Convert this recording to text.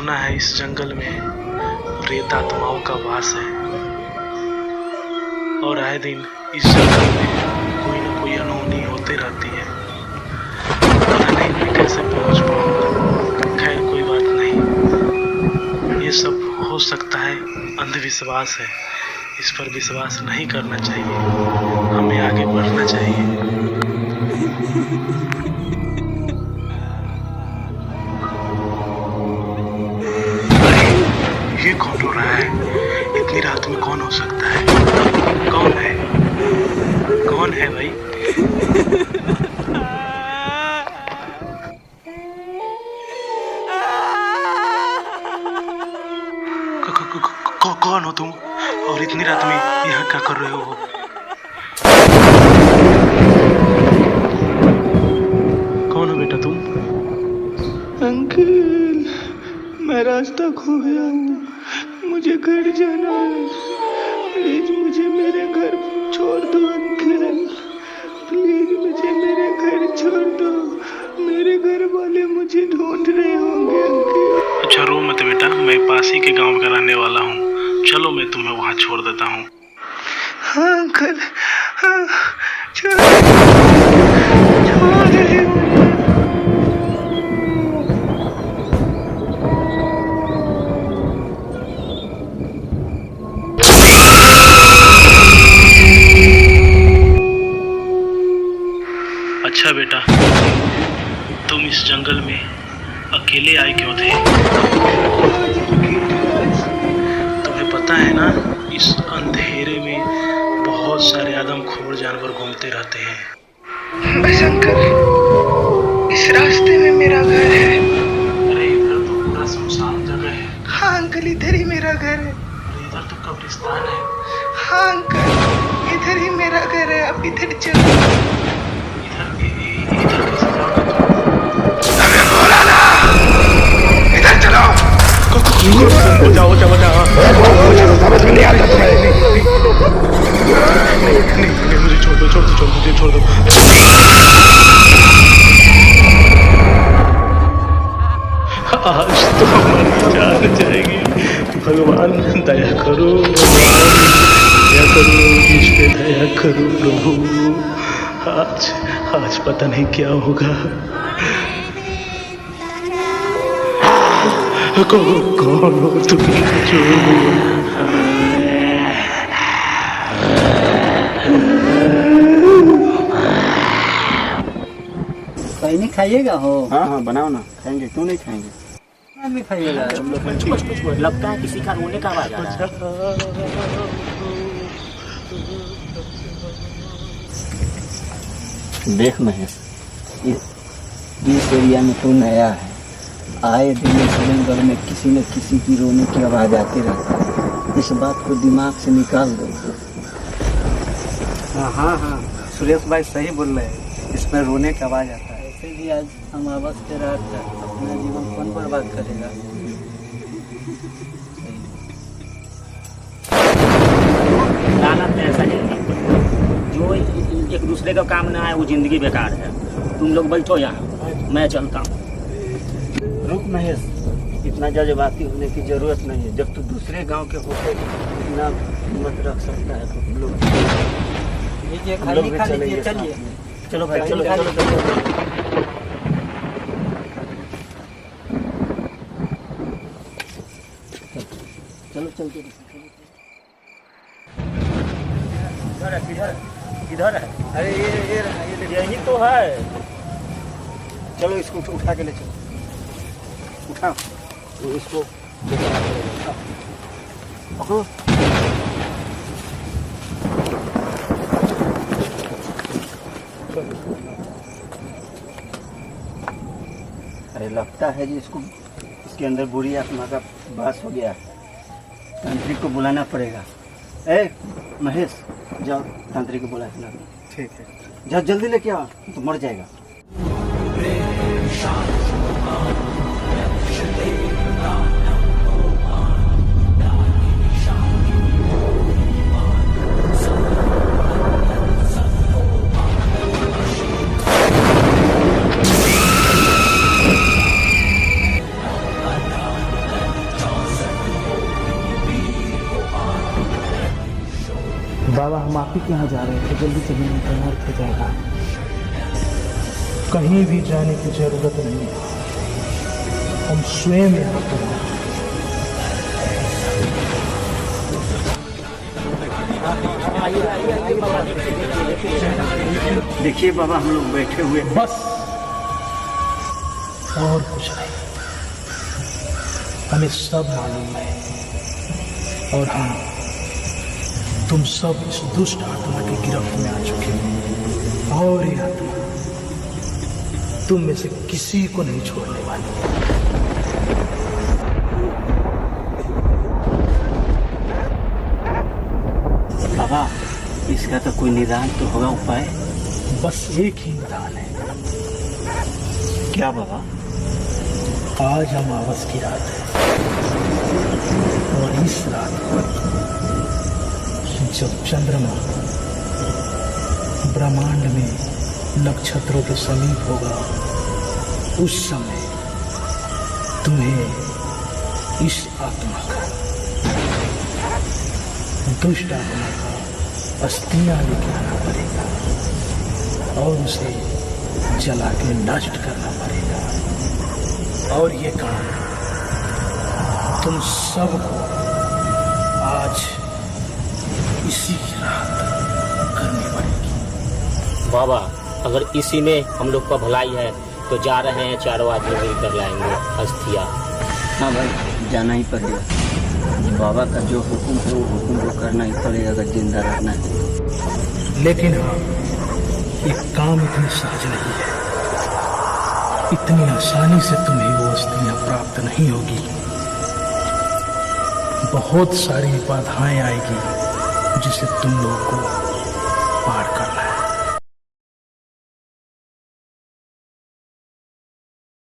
सुना है इस जंगल में प्रेत आत्माओं का वास है और आए दिन इस जंगल में कोई न कोई अनहोनी होते रहती है। पता नहीं मैं कैसे पहुंच पाऊंगा। खैर कोई बात नहीं, ये सब हो सकता है अंधविश्वास है, इस पर विश्वास नहीं करना चाहिए, हमें आगे बढ़ना चाहिए। ये कौन हो रहा है? इतनी रात में कौन हो सकता है? कौन है? कौन है भाई? कौन हो तुम और इतनी रात में यहाँ क्या कर रहे हो? कौन हो बेटा तुम? अंकल, मैं रास्ता खो गया हूँ, मुझे घर जाना है। प्लीज मुझे मेरे घर छोड़ दो अंकल, प्लीज मुझे मेरे घर छोड़ दो, मेरे घर वाले मुझे ढूंढ रहे होंगे अंकल। अच्छा रो मत बेटा, मैं पास ही के गांव का रहने वाला हूँ, चलो मैं तुम्हें वहाँ छोड़ देता हूँ। हाँ अंकल, हाँ, छोड़ दे। अच्छा बेटा, तुम इस जंगल में अकेले आए क्यों थे? तुम्हें पता है ना, इस अंधेरे में बहुत सारे आदमखोर जानवर घूमते रहते हैं। बस अंकल, इस रास्ते में मेरा घर है। अरे इधर तो पूरा सुनसान जगह है। हाँ अंकल, इधर ही मेरा घर है। अरे इधर तो कब्रिस्तान है। हाँ अंकल, इधर ही मेरा घर है, आप इधर चलो। इधर कैसे जाओगे? अबे बोला ना, इधर चलो। बचाओ बचाओ बचाओ, समझ में नहीं आता तुम्हें? नहीं, मुझे छोड़ दो, मुझे छोड़ दो। आज तो हमारी जान जाएगी। भगवान दया करो, भगवान दया करो, मुझ पे दया करो प्रभु। आज पता नहीं क्या होगा। कौन हो तुम? कहीं नहीं खाइएगा हो? हाँ बनाओ ना, खाएंगे, क्यों नहीं खाएंगे? नहीं खाइएगा। लगता है किसी का रोने का आवाज आ रहा है। देख महेश, इस एरिया में तू नया है, आए दिन इस जंगल में किसी न किसी की रोने की आवाज आती रहती है, इस बात को दिमाग से निकाल दो। हाँ, सुरेश भाई सही बोल रहे हैं, इस पर रोने की आवाज आता है। ऐसे भी आज हम आवाज के रात का अपना जीवन कौन बर्बाद करेगा? लानत ऐसा है, जो एक दूसरे का काम ना है वो जिंदगी बेकार है। तुम लोग बैठो यहाँ, मैं चलता हूँ। रुक महेश, इतना जज्बाती होने की जरूरत नहीं है। जब तू दूसरे गांव के होकर इतना हिम्मत रख सकता है तो हम लोग चलिए चलिए, चलो भाई, चलो चलो चलो। चलो चलते किधर है? अरे ये रहा, यही तो है। चलो इसको उठा के ले चलो, उठा तो इसको पकड़ो। अरे लगता है जी इसके अंदर बुरी आत्मा का वास हो गया है, तांत्रिक को बुलाना पड़ेगा। ए महेश, जाओ तांत्रिक को बुला के ला। ठीक है, जाओ जल्दी लेके आओ, तो मर जाएगा। आप ही के यहाँ जा रहे थे, जल्दी चलिए निकलना हो जाएगा। कहीं भी जाने की जरूरत नहीं है, हम स्वयं यहाँ पर हैं। देखिए बाबा, हम लोग बैठे हुए हैं। बस और कुछ नहीं, हमें सब मालूम है और हम तुम सब इस दुष्ट आत्मा की गिरफ्त में आ चुके हैं और ये आत्मा तुम में से किसी को नहीं छोड़ने वाली। बाबा, इसका तो कोई निदान तो होगा, उपाय? बस एक ही निदान है। क्या बाबा? आज अमावस की रात है और इस रात को जब चंद्रमा ब्रह्मांड में नक्षत्रों के समीप होगा, उस समय तुम्हें इस आत्मा का, दुष्ट आत्मा का अस्थियां लेके आना पड़ेगा और उसे जला के नष्ट करना पड़ेगा। और ये काम तुम सबको आज इसी रात करनी पड़ेगी। बाबा, अगर इसी में हम लोग का भलाई है तो जा रहे हैं, चारों आदमी मिलकर लाएंगे अस्थिया। हाँ भाई, जाना ही पड़ेगा। बाबा का जो हुक्म है वो हुक्म को करना ही पड़ेगा अगर जिंदा रहना है। लेकिन हाँ, ये काम इतनी सहज नहीं है, इतनी आसानी से तुम्हें वो अस्थियां प्राप्त नहीं होगी। बहुत सारी बाधाएं आएगी जिसे तुम लोगों को पार करना है।